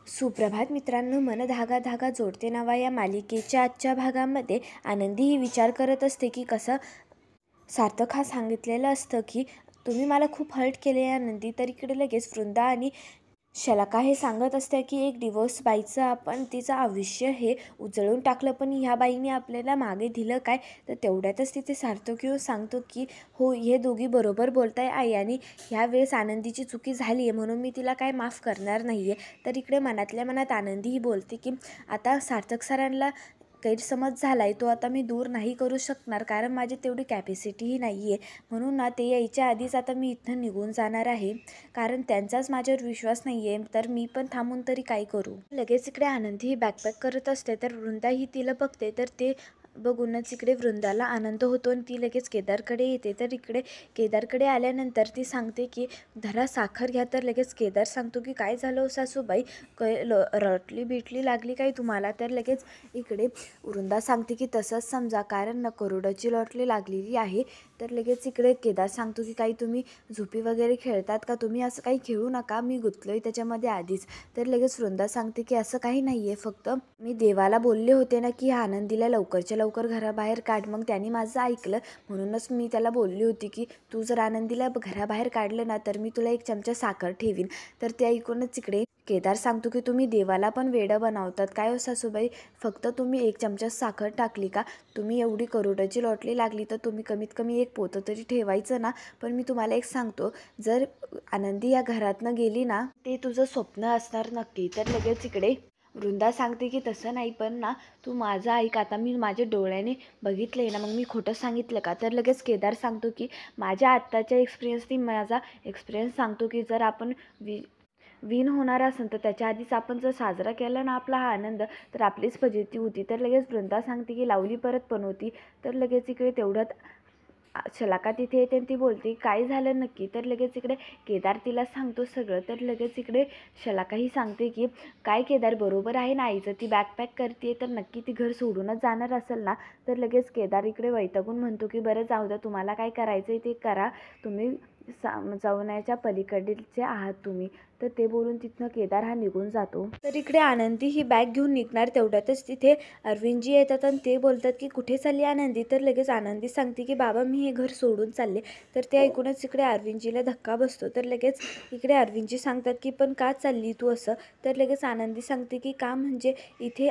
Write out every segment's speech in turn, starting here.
सुप्रभात मित्रांनो, मन धागा धागा जोडते नवा या मालिकेच्या आजच्या भागामध्ये आनंदी ही विचार करत असते की कसं सार्थक हा सांगितलेलं असतं की तुम्ही मला खूप हर्ट केले आनंदी. तर इकडे लगेच वृंदा आणि शलाका हे सांगत असते की एक डिवोर्स बाईचं आपण तिचं आयुष्य हे उजळून टाकलं, पण ह्या बाईने आपल्याला मागे दिलं काय. तर तेवढ्यातच तिथे सार्थक येऊन सांगतो की हो, हे दोघी बरोबर बोलताय आई, आणि ह्यावेळेस आनंदीची चुकी झाली आहे म्हणून मी तिला काय माफ करणार नाही आहे. तर इकडे मनातल्या मनात आनंदी ही बोलते की आता सार्थक सरांना गैरसमज झाला आहे, तो आता मी दूर नाही करू शकणार, कारण माझी तेवढी कॅपॅसिटीही नाही आहे. म्हणून ना ते यायच्या आधीच आता मी इथनं निघून जाणार आहे, कारण त्यांचाच माझ्यावर विश्वास नाही आहे. तर मी पण थांबून तरी काय करू. लगेच इकडे आनंदी ही बॅकपॅक करत असते, तर वृंदा ही तिला बघते. तर ते बघूनच इकडे वृंदाला आनंद होतो आणि ती लगेच केदारकडे येते. तर इकडे केदारकडे आल्यानंतर ती सांगते की धरा साखर घ्या. तर लगेच केदार सांगतो की काय झालं हो सासूबाई, रटली बिटली लागली काय तुम्हाला. तर लगेच इकडे वृंदा सांगते की तसंच समजा, कारण न करोडाची लॉटरी लागलेली आहे. तर लगेच इकडे केदार सांगतो की काही तुम्ही झोपी वगैरे खेळतात का, तुम्ही असं काही खेळू नका, मी गुंतलोय त्याच्यामध्ये आधीच. तर लगेच वृंदा सांगते की असं काही नाही आहे, फक्त मी देवाला बोलले होते ना की आनंदीला लवकरच्या लवकर घराबाहेर काढ, मग त्यांनी माझं ऐकलं, म्हणूनच मी त्याला बोलली होती की तू जर आनंदीला घराबाहेर काढलं ना तर मी तुला 1 चमचा साखर ठेवीन. तर ते ऐकूनच इकडे केदार सांगतो की तुम्ही देवाला पण वेडं बनवतात काय हो सासूबाई, फक्त तुम्ही 1 चमचा साखर टाकली का, तुम्ही एवढी करोडाची लॉटरी लागली तर तुम्ही कमीत कमी 1 पोतं तरी ठेवायचं ना. पण मी तुम्हाला एक सांगतो, जर आनंदी या घरातनं गेली ना, ते तुझं स्वप्न असणार नक्की. तर लगेच इकडे वृंदा सांगते की तसं नाही, पण ना तू माझं ऐक, आता मी माझ्या डोळ्याने बघितलं ना, मग मी खोटं सांगितलं का. तर लगेच केदार सांगतो की माझ्या आत्ताच्या एक्सपिरियन्सनी माझा एक्सपिरियन्स सांगतो की जर आपण विन होणार असेल तर त्याच्या आधीच आपण जर साजरा केला ना आपला हा आनंद, तर आपलीच फजिती होती. तर लगेच वृंदा सांगते की लावली परत पण होती. तर लगेच इकडे तेवढ्यात शलाका तिथे येते आणि ती बोलते काय झालं नक्की. तर लगेच इकडे केदार तिला सांगतो सगळं. तर लगेच इकडे शलाकाही सांगते की काय केदार बरोबर आहे ना आईचं, ती बॅकपॅक करते तर नक्की ती घर सोडूनच जाणार असेल ना. तर लगेच केदार इकडे वैतागून म्हणतो की बरं जाऊ द्या, तुम्हाला काय करायचं आहे ते करा, तुम्ही जाण्याच्या पलीकडचे आहात तुम्ही. तर ते बोलून तिथनं केदार हा निघून जातो. तर इकडे आनंदी ही बॅग घेऊन निघणार, तेवढ्यातच तिथे अरविंदजी येतात आणि ते बोलतात की कुठे चालली आनंदी. तर लगेच आनंदी सांगते की बाबा मी हे घर सोडून चालले. तर ते ऐकूनच इकडे अरविंदजीला धक्का बसतो. तर लगेच इकडे अरविंदजी सांगतात की पण का चालली तू असं. तर लगेच आनंदी सांगते की का म्हणजे इथे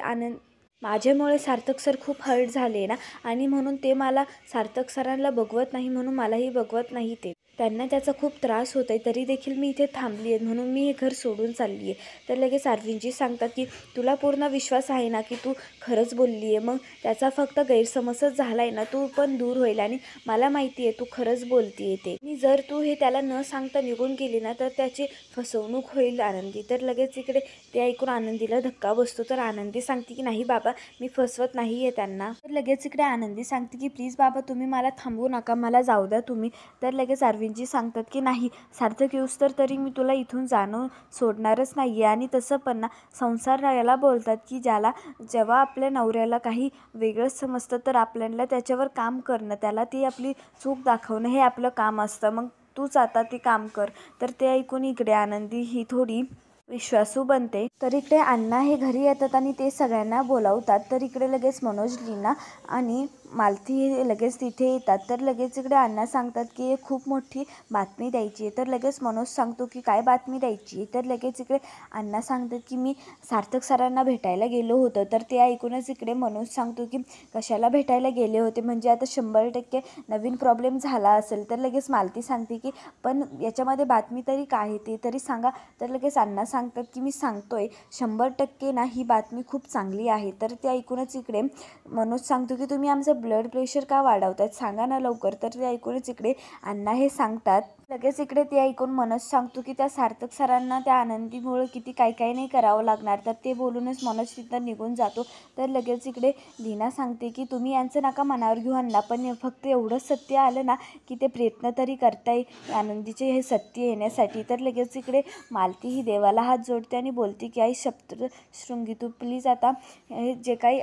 माझ्यामुळे सार्थक सर खूप हर्ट झाले ना, आणि म्हणून ते मला सार्थक सरांना बघवत नाही, म्हणून मलाही बघवत नाही. ते त्यांना त्याचा खूप त्रास होत आहे, तरी देखील मी इथे थांबली आहे, म्हणून मी हे घर सोडून चालली आहे. तर लगेच अरविंदजी सांगतात की तुला पूर्ण विश्वास आहे ना की तू खरंच बोलली आहे, मग त्याचा फक्त गैरसमजच झाला आहे ना, तू पण दूर होईल आणि मला माहिती आहे तू खरंच बोलती आहे ते. आणि जर तू हे त्याला न सांगता निघून गेली ना तर त्याची फसवणूक होईल आनंदी. तर लगेच इकडे ते ऐकून आनंदीला धक्का बसतो. तर आनंदी सांगते की नाही बाबा, मी फसवत नाही आहे त्यांना. तर लगेच इकडे आनंदी सांगते की प्लीज बाबा तुम्ही मला थांबवू नका, मला जाऊ द्या तुम्ही. तर लगेच अरविंदजी सांगतात की नाही, सार्थक येऊस तर तरी मी तुला इथून जाणं सोडणारच नाही आहे. आणि तसं पण ना, संसार याला बोलतात की जेव्हा आपल्या नवऱ्याला काही वेगळंच समजतं तर आपल्याला त्याच्यावर काम करणं, त्याला ती आपली चूक दाखवणं हे आपलं काम असतं, मग तूच आता ते काम कर. तर ते ऐकून इकडे आनंदी ही थोडी विश्वासू बनते. तर इकडे अण्णा हे घरी येतात आणि ते सगळ्यांना बोलावतात. तर इकडे लगेच मनोज, लीना आणि मालती हे लगेच तिथे येतात. तर लगेच इकडे अण्णा सांगतात की खूप मोठी बातमी द्यायची आहे. तर लगेच मनोज सांगतो की काय बातमी द्यायची आहे. तर लगेच इकडे अण्णा सांगतात की मी सार्थक सरांना भेटायला गेलो होतो. तर ते ऐकूनच इकडे मनोज सांगतो की कशाला भेटायला गेले होते, म्हणजे आता 100% नवीन प्रॉब्लेम झाला असेल. तर लगेच मालती सांगते की पण याच्यामध्ये बातमी तरी काय आहे ते तरी सांगा. तर लगेच अण्णा सांगतात की मी सांगतोय 100% ना ही बातमी खूप चांगली आहे. तर ते ऐकूनच इकडे मनोज सांगतो की तुम्ही आमचं ब्लड प्रेशर का वाढवतात, सांगा ना लवकर. तर ते ऐकूनच इकडे अण्णा हे सांगतात. लगेच इकडे ते ऐकून मनोज सांगतो की त्या सार्थक सरांना त्या आनंदीमुळे किती काय काय नाही करावं लागणार. तर ते बोलूनच मनोज तिथं निघून जातो. तर लगेच इकडे लीना सांगते की तुम्ही यांचं नका मनावर घेऊ अण्णा, पण फक्त एवढंच सत्य आलं ना की ते प्रयत्न तरी करताय आनंदीचे हे सत्य येण्यासाठी. तर लगेच इकडे मालती ही देवाला हात जोडते आणि बोलते की आई सप्तशृंगी तू प्लीज आता हे जे काही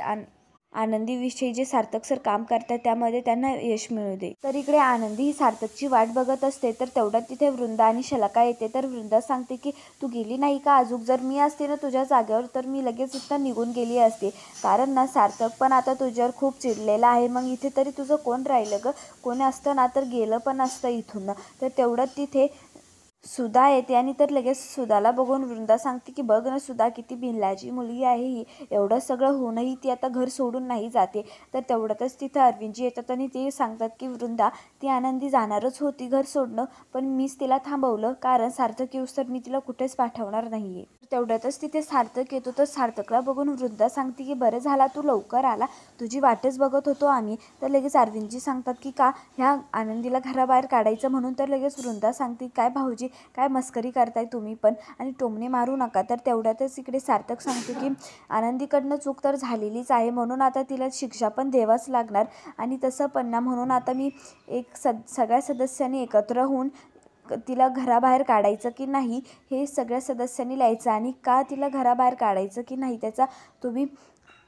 आनंदीविषयी जे सार्थक सर काम करतात त्यामध्ये त्यांना यश मिळू दे. तर इकडे आनंदी ही सार्थकची वाट बघत असते. तर तेवढ्यात तिथे वृंदा आणि शलाका येते. तर वृंदा सांगते की तू गेली नाही का अजून? जर मी असते ना तुझ्या जागेवर तर मी लगेच इथं निघून गेली असते, कारण ना सार्थक पण आता तुझ्यावर खूप चिडलेला आहे. मग इथे तरी तुझं कोण राहिलं ग? कोणी असतं ना तर गेलं पण असतं इथून. तर तेवढ्यात तिथे सुधा येते आणि तर लगेच सुधाला बघून वृंदा सांगते की बघ ना सुधा, किती बिनलाजी मुलगी आहे ही. एवढं सगळं होऊनही ती आता घर सोडून नाही जाते. तर तेवढ्यातच तिथं अरविंदजी येतात आणि ते सांगतात की वृंदा, ती आनंदी जाणारच होती घर सोडणं, पण मीच तिला थांबवलं, कारण सार्थक येऊस तर मी तिला कुठेच पाठवणार नाही आहे. तेवढ्यातच तिथे सार्थक येतो. तर सार्थकला बघून वृंदा सांगते की बरं झाला तू लवकर आला, तुझी वाटच बघत होतो आम्ही. तर लगेच अरविंदजी सांगतात की का ह्या आनंदीला घराबाहेर काढायचं म्हणून. तर लगेच वृंदा सांगते काय भाऊजी, काय मस्करी करताय तुम्ही पण, आणि टोमणे मारू नका. तर तेवढ्यातच इकडे सार्थक सांगतो की आनंदीकडनं चूक तर झालेलीच आहे, म्हणून आता तिला शिक्षा पण द्यावाच लागणार. आणि तसं पण ना म्हणून आता मी सगळ्या सदस्यांनी एकत्र होऊन तिला घराबाहेर काढायचं की नाही हे सगळ्या सदस्यांनी लिहायचं, आणि का तिला घराबाहेर काढायचं की नाही त्याचा तुम्ही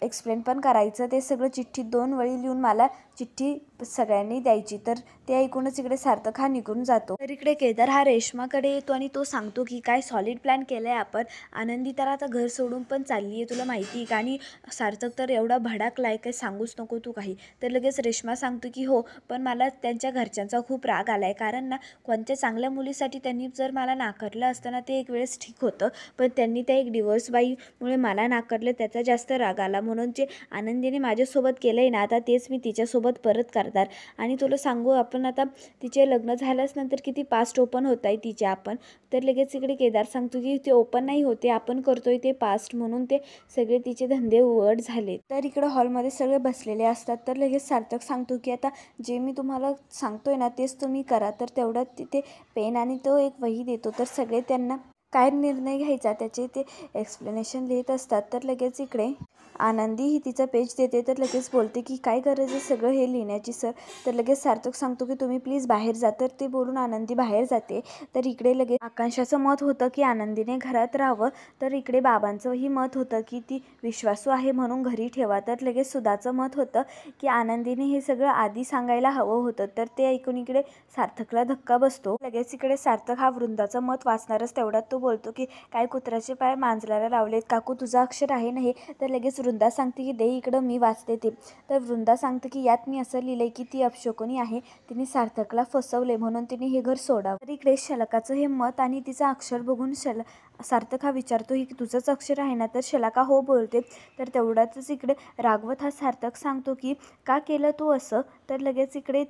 एक्सप्लेन पण करायचं. ते सगळं चिठ्ठीत 2 वेळी लिहून मला चिठ्ठी सगळ्यांनी द्यायची. तर ते ऐकूनच इकडे सार्थक हा निघून जातो. तर इकडे केदार हा रेश्माकडे येतो आणि तो सांगतो की काय सॉलिड प्लॅन केला आहे आपण. आनंदी तर आता घर सोडून पण चालली आहे, तुला माहिती आहे का? आणि सार्थक तर एवढा भडाकला आहे, काही सांगूच नको तू काही. तर लगेच रेश्मा सांगतो की हो, पण मला त्यांच्या घरच्यांचा खूप राग आला आहे, कारण ना कोणत्या चांगल्या मुलीसाठी त्यांनी जर मला नाकारलं असतं ना ते एक वेळेस ठीक होतं, पण त्यांनी त्या एक डिवोर्स बाईमुळे मला नाकारलं, त्याचा जास्त राग आला. म्हणून जे आनंदीने माझ्यासोबत केलं आहे ना आता तेच मी तिच्यासोबत परत करणार. आणि तुला सांगू, आपण आता तिचे लग्न झाल्याच नंतर किती पास्ट ओपन होत आहे तिचे आपण. तर लगेच इकडे केदार सांगतो की ते ओपन नाही होते, आपण करतोय ते पास्ट, म्हणून ते सगळे तिचे धंदे उघड झाले. तर इकडे हॉलमध्ये सगळे बसलेले असतात. तर लगेच सार्थक सांगतो की आता जे मी तुम्हाला सांगतोय ना तेच तुम्ही करा. तर तेवढ्यात तिथे पेन आणि तो एक वही देतो. तर सगळे त्यांना काय निर्णय घ्यायचा त्याचे ते एक्सप्लेनेशन लिहित असतात. तर लगेच इकडे आनंदी ही तिचं पेज देते. तर लगेच बोलते की काय गरज आहे सगळं हे लिहिण्याची सर. तर लगेच सार्थक सांगतो की तुम्ही प्लीज बाहेर जा. तर ते बोलून आनंदी बाहेर जाते. तर इकडे लगेच आकांक्षाचं मत होतं की आनंदीने घरात राहावं. तर इकडे बाबांचंही मत होतं की ती विश्वासू आहे म्हणून घरी ठेवा. तर लगेच सुधाचं मत होतं की आनंदीने हे सगळं आधी सांगायला हवं होतं. तर ते ऐकून इकडे सार्थकला धक्का बसतो. लगेच इकडे सार्थक हा वृंदाचं मत वाचणारच तेवढ्यात तो बोलतो की काय कुत्र्याचे पाय मांजराला लावलेत काकू, तुझं अक्षर आहे ना हे. तर लगेच वृंदा सांगते की दे इकडं मी वाचते ते. तर वृंदा सांगते की यात मी असं लिहिलंय की ती अपशकुनी आहे, तिने सार्थकला फसवले म्हणून तिने हे घर सोडावं. तर इकडे शलाकाचं हे मत आणि तिचं अक्षर बघून सार्थक हा विचारतो की तुझंच अक्षर आहे ना. तर शलाका हो बोलते. तर तेवढ्यातच इकडे रागवत हा सार्थक सांगतो की का केलं तू असं. तर लगेच इकडे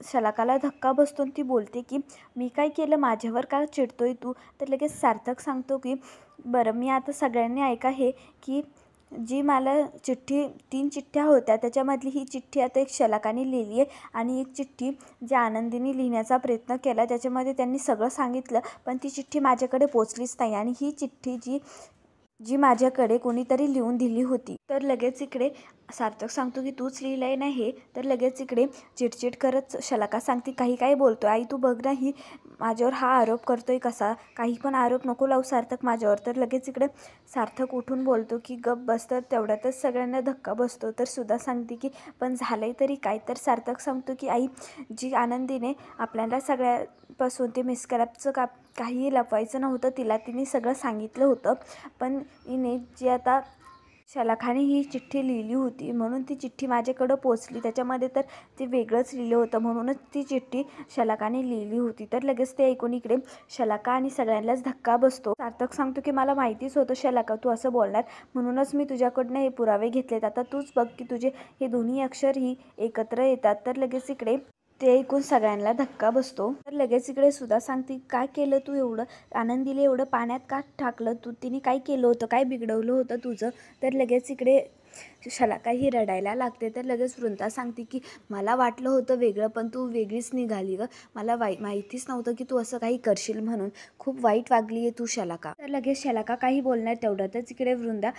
शलाकाला धक्का बसतो. ती बोलते की मी काय केलं, माझ्यावर का चिडतोय तू. तर लगेच सार्थक सांगतो की बरं मी आता सगळ्यांनी ऐका हे की जी मला चिठ्ठी 3 चिठ्ठ्या होत्या त्याच्यामधली ही चिठ्ठी आता एक शलाकाने लिहिली आहे, आणि एक चिठ्ठी जी आनंदीने लिहिण्याचा प्रयत्न केला त्याच्यामध्ये त्यांनी सगळं सांगितलं, पण ती चिठ्ठी माझ्याकडे पोचलीच नाही. आणि ही चिठ्ठी जी माझ्याकडे कोणीतरी लिहून दिली होती. तर लगेच इकडे सार्थक सांगतो की तूच लिहिलंय ना हे. तर लगेच इकडे चिडचिड करत शलाका सांगते काही काय बोलतोय आई, तू बघ ना ही माझ्यावर हा आरोप करतोय कसा. काही पण आरोप नको लावू सार्थक माझ्यावर. तर लगेच इकडे सार्थक उठून बोलतो की गप बस. तर तेवढ्यातच सगळ्यांना धक्का बसतो. तर सुद्धा सांगते की पण झालंय तरी काय. तर सार्थक सांगतो की आई, जी आनंदीने आपल्याला सगळ्यापासून ते मिसकॅरेजचं काहीही लपवायचं नव्हतं, तिने सगळं सांगितलं होतं, पण हिने जी आता शलाखाने ही चिठ्ठी लिहिली होती म्हणून ती चिठ्ठी माझ्याकडं पोचली, त्याच्यामध्ये तर ते वेगळंच लिहिलं होतं, म्हणूनच ती चिठ्ठी शलाकाने लिहिली होती. तर लगेच ते ऐकून इकडे शलाका आणि सगळ्यांनाच धक्का बसतो. सार्थक सांगतो की मला माहितीच होतं शलाका तू असं बोलणार, म्हणूनच मी तुझ्याकडनं हे पुरावे घेतलेत. आता तूच बघ की तुझे हे दोन्ही अक्षर ही एकत्र येतात. तर लगेच इकडे ते ऐकून सगळ्यांना धक्का बसतो. तर लगेच इकडे सुद्धा सांगते काय केलं तू एवढं, आनंदीला एवढं पाण्यात का टाकलं तू, तिने काय केलं होतं, काय बिघडवलं होतं तुझं. तर लगेच इकडे शलाका ही रडायला लागते. तर लगेच वृंदा सांगते की मला वाटलं होतं वेगळं, पण तू वेगळीच निघाली ग, मला माहितीच नव्हतं की तू असं काही करशील म्हणून, खूप वाईट वागली आहे तू शलाका. तर लगेच शलाका काही बोलणार तेवढ्यातच इकडे वृंदा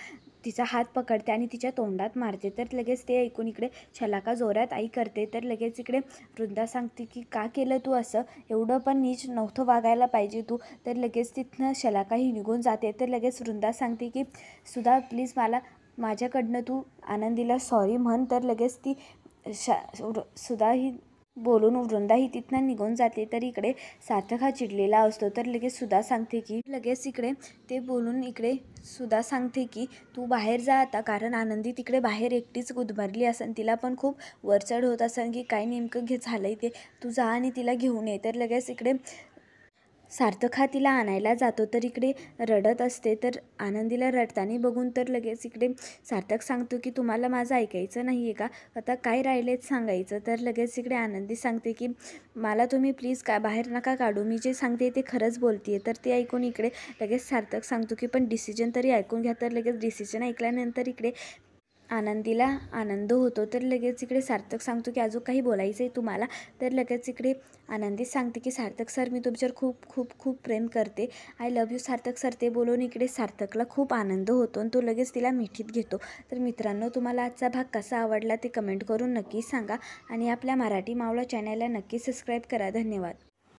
तिचा हात पकडते आणि तिच्या तोंडात मारते. तर लगेच ते ऐकून इकडे शलाका जोरात आई करते. तर लगेच इकडे वृंदा सांगते की का केलं तू असं, एवढं पण नीच नव्हतं वागायला पाहिजे तू. तर लगेच तिथनं शलाका ही निघून जाते. तर लगेच वृंदा सांगते की सुधा प्लीज मला माझ्याकडनं तू आनंदीला सॉरी म्हण. तर लगेच ती सुधाही बोलून वृंदाही तिथनं निघून जाते. तर इकडे सार्थक हा चिडलेला असतो. तर लगेच सुधा सांगते की इकडे ते बोलून इकडे सुधा सांगते की तू बाहेर जा आता, कारण आनंदी तिकडे बाहेर एकटीच गुदमरली असेल, तिला पण खूप वरचढ होत असेल की काय नेमकं झालंय ते, तू जा आणि तिला घेऊन ये. तर लगेच इकडे सार्थक हा तिला आणायला जातो. तर इकडे रडत असते. तर आनंदीला रडताना बघून तर लगेच इकडे सार्थक सांगतो की तुम्हाला माझं ऐकायचं नाही आहे का, आता काय राहिलेच सांगायचं. तर लगेच इकडे आनंदी सांगते की मला तुम्ही प्लीज बाहेर नका काढू, मी जे सांगते ते खरंच बोलते. तर ते ऐकून इकडे लगेच सार्थक सांगतो की पण डिसिजन तरी ऐकून घ्या. तर लगेच डिसिजन ऐकल्यानंतर इकडे आनंदीला आनंद होतो. तर लगेच इकडे सार्थक सांगतो की अजून काही बोलायचं आहे तुम्हाला. तर लगेच इकडे आनंदी सांगते की सार्थक सर, मी तुमच्यावर खूप खूप खूप प्रेम करते, I love you Sarthak sir. ते बोलून इकडे सार्थकला खूप आनंद होतो आणि तो लगेच तिला मिठीत घेतो. तर मित्रांनो, तुम्हाला आजचा भाग कसा आवडला ते कमेंट करून नक्की सांगा आणि आपल्या मराठी मावळा चॅनलला नक्की सबस्क्राईब करा. धन्यवाद.